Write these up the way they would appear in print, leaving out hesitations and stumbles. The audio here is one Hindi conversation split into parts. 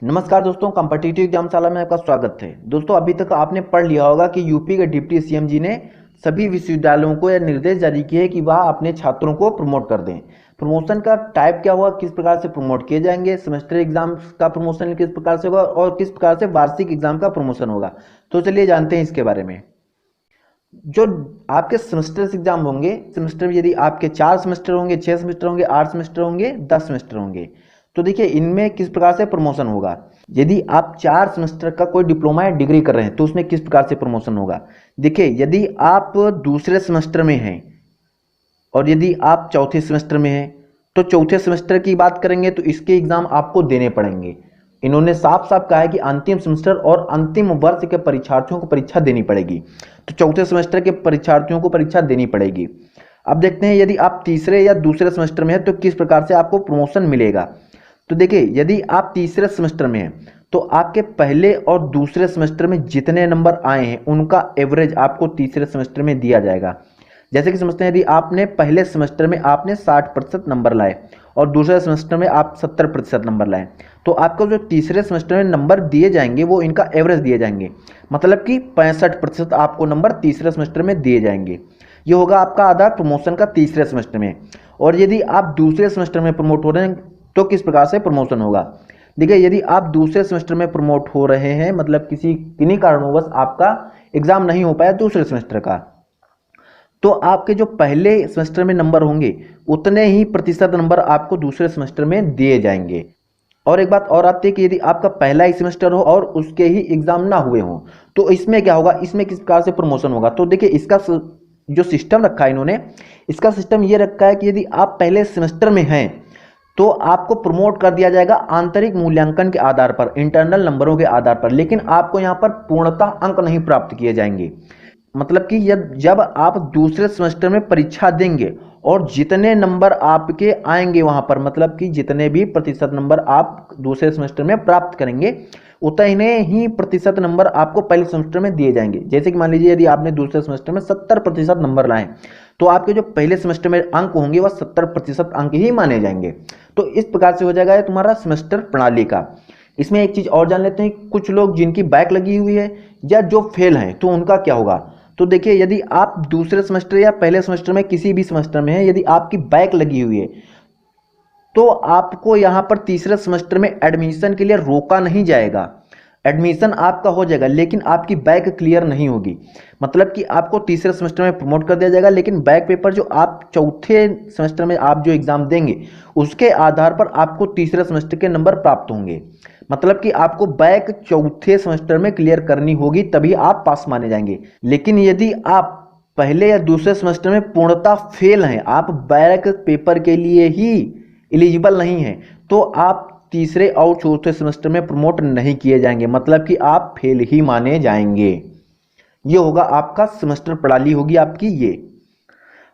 नमस्कार दोस्तों, कॉम्पिटिटिव एग्जामशाला में आपका स्वागत है। दोस्तों, अभी तक आपने पढ़ लिया होगा कि यूपी के डिप्टी सीएम जी ने सभी विश्वविद्यालयों को यह निर्देश जारी किए कि वह अपने छात्रों को प्रमोट कर दें। प्रमोशन का टाइप क्या होगा, किस प्रकार से प्रमोट किए जाएंगे, सेमेस्टर एग्जाम का प्रमोशन किस प्रकार से होगा और किस प्रकार से वार्षिक एग्जाम का प्रमोशन होगा। तो चलिए जानते हैं इसके बारे में। जो आपके सेमेस्टर एग्जाम होंगे, सेमेस्टर में यदि आपके 4 सेमेस्टर होंगे, 6 सेमेस्टर होंगे, 8 सेमेस्टर होंगे, 10 सेमेस्टर होंगे, तो देखिए इनमें किस प्रकार से प्रमोशन होगा। यदि आप 4 सेमेस्टर का कोई डिप्लोमा या डिग्री कर रहे हैं तो उसमें किस प्रकार से प्रमोशन होगा। देखिए, यदि आप दूसरे सेमेस्टर में हैं और यदि आप चौथे सेमेस्टर में हैं तो चौथे सेमेस्टर की बात करेंगे तो इसके एग्जाम आपको देने पड़ेंगे। इन्होंने साफ साफ कहा है कि अंतिम सेमेस्टर और अंतिम वर्ष के परीक्षार्थियों को परीक्षा देनी पड़ेगी, तो चौथे सेमेस्टर के परीक्षार्थियों को परीक्षा देनी पड़ेगी। अब देखते हैं यदि आप तीसरे या दूसरे सेमेस्टर में हैं तो किस प्रकार से आपको प्रमोशन मिलेगा। तो देखिए, यदि आप तीसरे सेमेस्टर में हैं तो आपके पहले और दूसरे सेमेस्टर में जितने नंबर आए हैं उनका एवरेज आपको तीसरे सेमेस्टर में दिया जाएगा। जैसे कि समझते हैं, यदि आपने पहले सेमेस्टर में आपने 60% नंबर लाए और दूसरे सेमेस्टर में आप 70% नंबर लाए, तो आपको जो तीसरे सेमेस्टर में नंबर दिए जाएंगे वो इनका एवरेज दिए जाएंगे। मतलब कि 65% आपको नंबर तीसरे सेमेस्टर में दिए जाएंगे। ये होगा आपका आधार प्रमोशन का तीसरे सेमेस्टर में। और यदि आप दूसरे सेमेस्टर में प्रमोट हो रहे हैं तो किस प्रकार से प्रमोशन होगा। देखिए, यदि आप दूसरे सेमेस्टर में प्रमोट हो रहे हैं, मतलब किन्हीं कारणवश आपका एग्जाम नहीं हो पाया दूसरे सेमेस्टर का, तो आपके जो पहले सेमेस्टर में नंबर होंगे उतने ही प्रतिशत नंबर आपको दूसरे सेमेस्टर में दिए जाएंगे। और एक बात और आती है कि यदि आपका पहला ही सेमेस्टर हो और उसके ही एग्जाम ना हुए हों तो इसमें क्या होगा, इसमें किस प्रकार से प्रमोशन होगा। तो देखिए, इसका जो सिस्टम रखा है इन्होंने, इसका सिस्टम ये रखा है कि यदि आप पहले सेमेस्टर में हैं तो आपको प्रमोट कर दिया जाएगा आंतरिक मूल्यांकन के आधार पर, इंटरनल नंबरों के आधार पर, लेकिन आपको यहाँ पर पूर्णतः अंक नहीं प्राप्त किए जाएंगे। मतलब कि जब आप दूसरे सेमेस्टर में परीक्षा देंगे और जितने नंबर आपके आएंगे वहां पर, मतलब कि जितने भी प्रतिशत नंबर आप दूसरे सेमेस्टर में प्राप्त करेंगे उतने ही प्रतिशत नंबर आपको पहले सेमेस्टर में दिए जाएंगे। जैसे कि मान लीजिए, यदि आपने दूसरे सेमेस्टर में 70% नंबर लाए तो आपके जो पहले सेमेस्टर में अंक होंगे वह 70% अंक ही माने जाएंगे। तो इस प्रकार से हो जाएगा ये तुम्हारा सेमेस्टर प्रणाली का। इसमें एक चीज और जान लेते हैं, कुछ लोग जिनकी बैक लगी हुई है या जो फेल हैं तो उनका क्या होगा। तो देखिए, यदि आप दूसरे सेमेस्टर या पहले सेमेस्टर में किसी भी सेमेस्टर में है, यदि आपकी बैक लगी हुई है तो आपको यहां पर तीसरे सेमेस्टर में एडमिशन के लिए रोका नहीं जाएगा। एडमिशन आपका हो जाएगा लेकिन आपकी बैक क्लियर नहीं होगी। मतलब कि आपको तीसरे सेमेस्टर में प्रमोट कर दिया जाएगा, लेकिन बैक पेपर जो आप चौथे सेमेस्टर में आप जो एग्जाम देंगे उसके आधार पर आपको तीसरे सेमेस्टर के नंबर प्राप्त होंगे। मतलब कि आपको बैक चौथे सेमेस्टर में क्लियर करनी होगी तभी आप पास माने जाएंगे। लेकिन यदि आप पहले या दूसरे सेमेस्टर में पूर्णतः फेल हैं, आप बैक पेपर के लिए ही एलिजिबल नहीं हैं, तो आप तीसरे और चौथे सेमेस्टर में प्रमोट नहीं किए जाएंगे। मतलब कि आप फेल ही माने जाएंगे। ये होगा आपका सेमेस्टर प्रणाली होगी आपकी ये।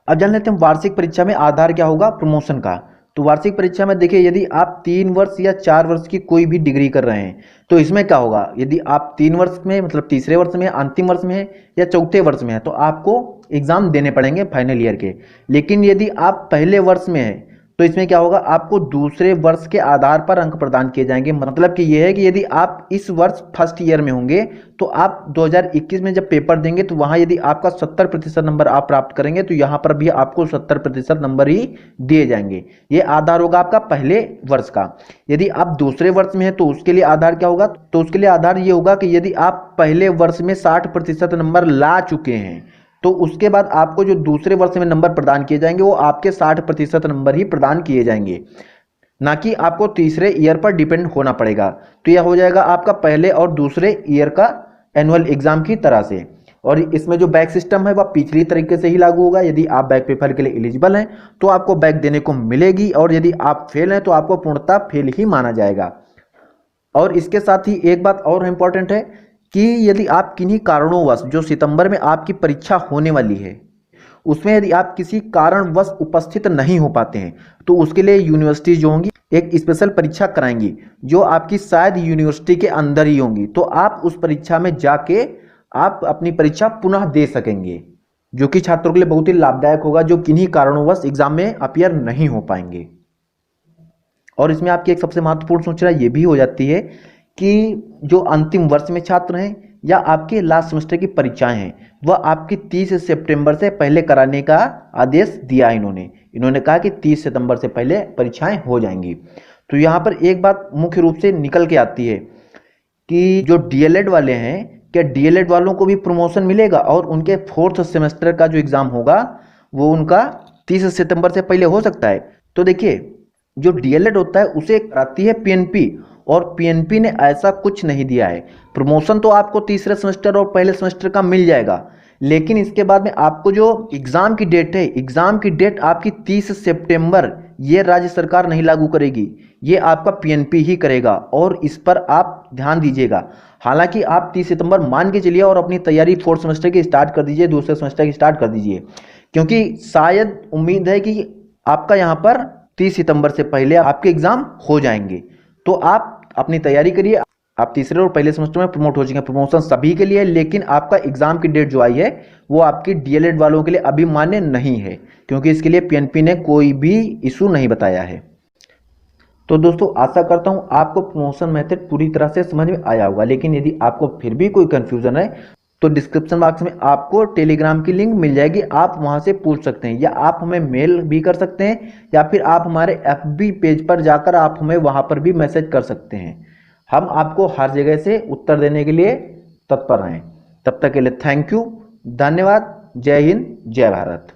अब जान लेते हैं वार्षिक परीक्षा में आधार क्या होगा प्रमोशन का। तो वार्षिक परीक्षा में देखिए, यदि आप 3 वर्ष या 4 वर्ष की कोई भी डिग्री कर रहे हैं तो इसमें क्या होगा, यदि आप 3 वर्ष में मतलब तीसरे वर्ष में, अंतिम वर्ष में है या चौथे वर्ष में है तो आपको एग्जाम देने पड़ेंगे फाइनल ईयर के। लेकिन यदि आप पहले वर्ष में है तो इसमें क्या होगा, आपको दूसरे वर्ष के आधार पर अंक प्रदान किए जाएंगे। मतलब कि यह है कि यदि आप इस वर्ष फर्स्ट ईयर में होंगे तो आप 2021 में जब पेपर देंगे तो वहां यदि आपका 70% नंबर आप प्राप्त करेंगे तो यहां पर भी आपको 70% नंबर ही दिए जाएंगे। ये आधार होगा आपका पहले वर्ष का। यदि आप दूसरे वर्ष में है तो उसके लिए आधार क्या होगा, तो उसके लिए आधार ये होगा कि यदि आप पहले वर्ष में 60% नंबर ला चुके हैं तो उसके बाद आपको जो दूसरे वर्ष में नंबर प्रदान किए जाएंगे वो आपके 60% नंबर ही प्रदान किए जाएंगे, ना कि आपको तीसरे ईयर पर डिपेंड होना पड़ेगा। तो यह हो जाएगा आपका पहले और दूसरे ईयर का एनुअल एग्जाम की तरह से। और इसमें जो बैक सिस्टम है वह पिछली तरीके से ही लागू होगा। यदि आप बैक पेपर के लिए एलिजिबल हैं तो आपको बैक देने को मिलेगी, और यदि आप फेल हैं तो आपको पूर्णतः फेल ही माना जाएगा। और इसके साथ ही एक बात और इंपॉर्टेंट है कि यदि आप किन्हीं कारणोंवश जो सितंबर में आपकी परीक्षा होने वाली है उसमें यदि आप किसी कारणवश उपस्थित नहीं हो पाते हैं तो उसके लिए यूनिवर्सिटी जो होंगी एक स्पेशल परीक्षा कराएंगी जो आपकी शायद यूनिवर्सिटी के अंदर ही होंगी। तो आप उस परीक्षा में जाके आप अपनी परीक्षा पुनः दे सकेंगे, जो कि छात्रों के लिए बहुत ही लाभदायक होगा जो किन्हीं कारणोंवश एग्जाम में अपीयर नहीं हो पाएंगे। और इसमें आपकी एक सबसे महत्वपूर्ण सूचना ये भी हो जाती है कि जो अंतिम वर्ष में छात्र हैं या आपके लास्ट सेमेस्टर की परीक्षाएं हैं वह आपकी 30 सितंबर से पहले कराने का आदेश दिया है इन्होंने कहा कि 30 सितंबर से पहले परीक्षाएं हो जाएंगी। तो यहाँ पर एक बात मुख्य रूप से निकल के आती है कि जो डीएलएड वाले हैं, क्या डीएलएड वालों को भी प्रमोशन मिलेगा और उनके 4th सेमेस्टर का जो एग्ज़ाम होगा वो उनका 30 सितंबर से पहले हो सकता है। तो देखिए, जो डीएलएड होता है उसे कराती है पीएनपी, और पीएनपी ने ऐसा कुछ नहीं दिया है। प्रमोशन तो आपको तीसरे सेमेस्टर और पहले सेमेस्टर का मिल जाएगा, लेकिन इसके बाद में आपको जो एग्ज़ाम की डेट है, एग्ज़ाम की डेट आपकी 30 सितंबर, ये राज्य सरकार नहीं लागू करेगी, ये आपका पीएनपी ही करेगा, और इस पर आप ध्यान दीजिएगा। हालांकि आप 30 सितंबर मान के चलिए और अपनी तैयारी 4th सेमेस्टर की स्टार्ट कर दीजिए, दूसरे सेमेस्टर की स्टार्ट कर दीजिए, क्योंकि शायद उम्मीद है कि आपका यहाँ पर 30 सितंबर से पहले आपके एग्ज़ाम हो जाएंगे। तो आप अपनी तैयारी करिए, आप तीसरे और पहले सेमेस्टर में प्रमोट हो जाएंगे। प्रमोशन सभी के लिए है, लेकिन आपका एग्जाम की डेट जो आई है वो आपकी डीएलएड वालों के लिए अभी मान्य नहीं है, क्योंकि इसके लिए पीएनपी ने कोई भी इशू नहीं बताया है। तो दोस्तों, आशा करता हूं आपको प्रमोशन मेथड पूरी तरह से समझ में आया होगा, लेकिन यदि आपको फिर भी कोई कंफ्यूजन है तो डिस्क्रिप्शन बॉक्स में आपको टेलीग्राम की लिंक मिल जाएगी, आप वहां से पूछ सकते हैं, या आप हमें मेल भी कर सकते हैं, या फिर आप हमारे एफबी पेज पर जाकर आप हमें वहां पर भी मैसेज कर सकते हैं। हम आपको हर जगह से उत्तर देने के लिए तत्पर हैं। तब तक के लिए थैंक यू, धन्यवाद, जय हिंद, जय भारत।